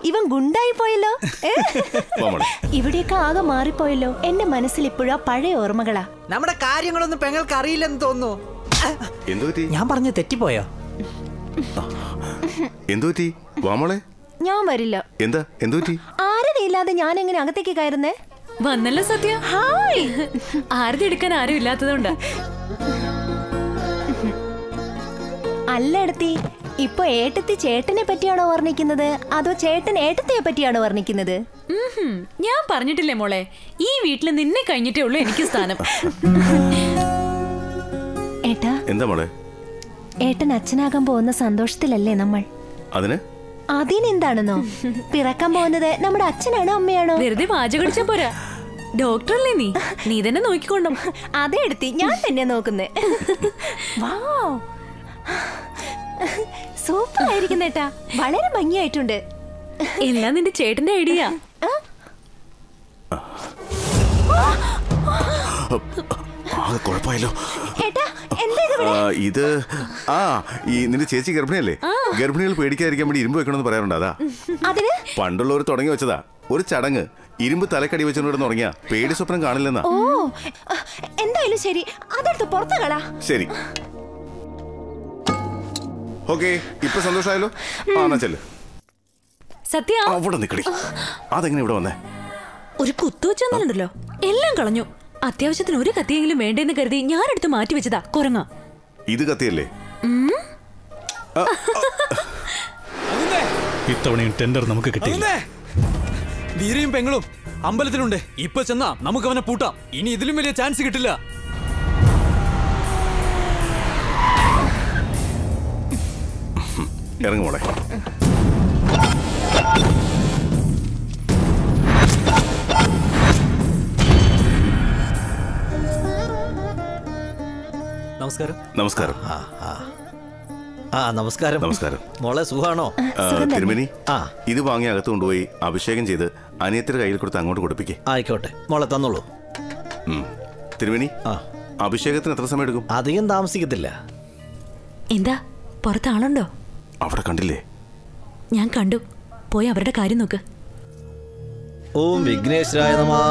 ഇവൻ ഗുണ്ടായി പോയല്ലോ. ഇവിടെയൊക്കെ ആകെ മാറിപ്പോയല്ലോ. എന്റെ മനസ്സിൽ ഇപ്പോഴാ പഴയ ഓർമ്മകളാ. നമ്മുടെ കാര്യങ്ങളൊന്നും പെങ്ങൾക്ക് അറിയില്ലെന്ന് തോന്നുന്നു. ഞാൻ പറഞ്ഞു തെറ്റിപ്പോയോ? ഞാൻ വരില്ല. എന്താ ആരും ഇല്ലാതെ ഞാൻ എങ്ങനെ അകത്തേക്ക് കയറുന്നേ? വന്നല്ലോ സത്യ. ഹായ്. ആരതി എടുക്കാൻ ആരും ഇല്ലാത്തതുകൊണ്ടാ. അല്ല എടുത്തി, ഇപ്പൊ ഏട്ടത്തി ചേട്ടനെ പറ്റിയാണോ വർണ്ണിക്കുന്നത് അതോ ചേട്ടൻ ഏട്ടത്തിയെ പറ്റിയാണോ വർണ്ണിക്കുന്നത്? ഞാൻ പറഞ്ഞിട്ടില്ലേ മോളെ, ഈ വീട്ടിൽ നിന്നെ കഴിഞ്ഞിട്ടേ ഉള്ളൂ എനിക്ക് സ്ഥാനം. ഏട്ടാ, എന്താ മോളെ? ഏട്ടൻ അച്ഛനാകാൻ പോകുന്ന സന്തോഷത്തിലല്ലേ നമ്മൾ? അതിനെന്താണെന്നോ, പിറക്കാൻ പോകുന്നത് നമ്മുടെ അച്ഛനാണോ അമ്മയാണോ? വെറുതെ വാചകടിച്ചാ പോരാ, ഡോക്ടറല്ലേ നീ തന്നെ നോക്കിക്കൊണ്ടോ. അതേ എടുത്തി, ഞാൻ തന്നെ നോക്കുന്നേ. സൂപ്പർ ആയിരിക്കുന്നേട്ടാ, വളരെ ഭംഗിയായിട്ടുണ്ട്. എല്ലാം നിന്റെ ചേട്ടന്റെ ഐഡിയ. ഇത് നിന്റെ ചേച്ചി ഗർഭിണിയല്ലേ? ഗർഭിണികൾ പേടിക്കാതിരിക്കാൻ വേണ്ടി ഇരുമ്പ് വെക്കണമെന്ന് പറയാറുണ്ട്. അതാ പണ്ടുള്ളവർ തുടങ്ങി വെച്ചതാ ഒരു ചടങ്ങ്. ഇരുമ്പ് തലക്കടി വെച്ചോണ്ട് തുടങ്ങിയ പേടി സ്വപ്നം കാണില്ലെന്നാ. എന്തായാലും ശരി, അതെടുത്ത് പുറത്ത് കളാ. ശരി, ഓക്കെ. ഇപ്പൊ സന്തോഷമായല്ലോ. സത്യ അവിടെ നിക്കടി. അതെങ്ങനെ ഇവിടെ വന്നേ? ഒരു കുത്തുവെച്ചൊന്നുണ്ടല്ലോ, എല്ലാം കളഞ്ഞു. അത്യാവശ്യത്തിന് ഒരു കത്തിയെങ്കിലും വേണ്ടെന്ന് കരുതി ഞാനെടുത്ത് മാറ്റി വെച്ചതാ. കൊറങ്ങ ഇത് കത്തിയല്ലേ? ഇത്തവണയും ടെൻഡർ നമുക്ക് കിട്ടിയില്ല. വീരയും പെങ്ങളും അമ്പലത്തിലുണ്ട്. ഇപ്പൊ ചെന്നാ നമുക്ക് അവനെ പൂട്ടാം. ഇനി ഇതിലും വലിയ ചാൻസ് കിട്ടില്ല. ഇറങ്ങുമോളെ. നമസ്കാരം. നമസ്കാരം. നമസ്കാരം. നമസ്കാരം. മോളെ സുഖാണോ? തിരുമേനി, ഇത് വാങ്ങി അകത്ത് കൊണ്ടുപോയി അഭിഷേകം ചെയ്ത് അനിയത്തിന്റെ കയ്യിൽ കൊടുത്ത് അങ്ങോട്ട് കൊടുപ്പിക്കേ. ആയിക്കോട്ടെ മോളെ, തന്നോളൂ. തിരുമേനി, അഭിഷേകത്തിന് എത്ര സമയം എടുക്കും? അധികം താമസിക്കത്തില്ല. എന്താ പുറത്ത് ആളുണ്ടോ? അവിടെ കണ്ടില്ലേ? ഞാൻ കണ്ടു. പോയി അവരുടെ കാര്യം നോക്ക്. ഓം വിഘ്നേശ്വരായ നമഃ.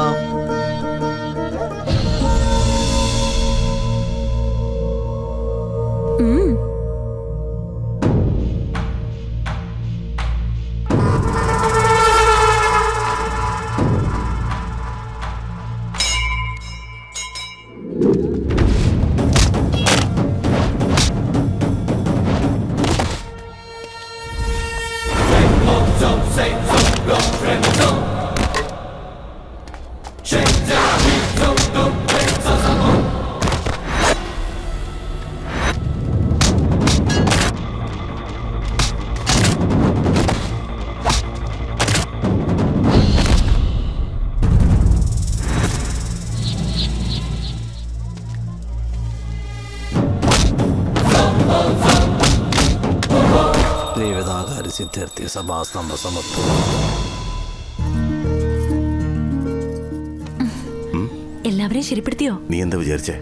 എല്ലാവരെയും ശരിപ്പെടുത്തിയോ? നീ എന്താ വിചാരിച്ചേ?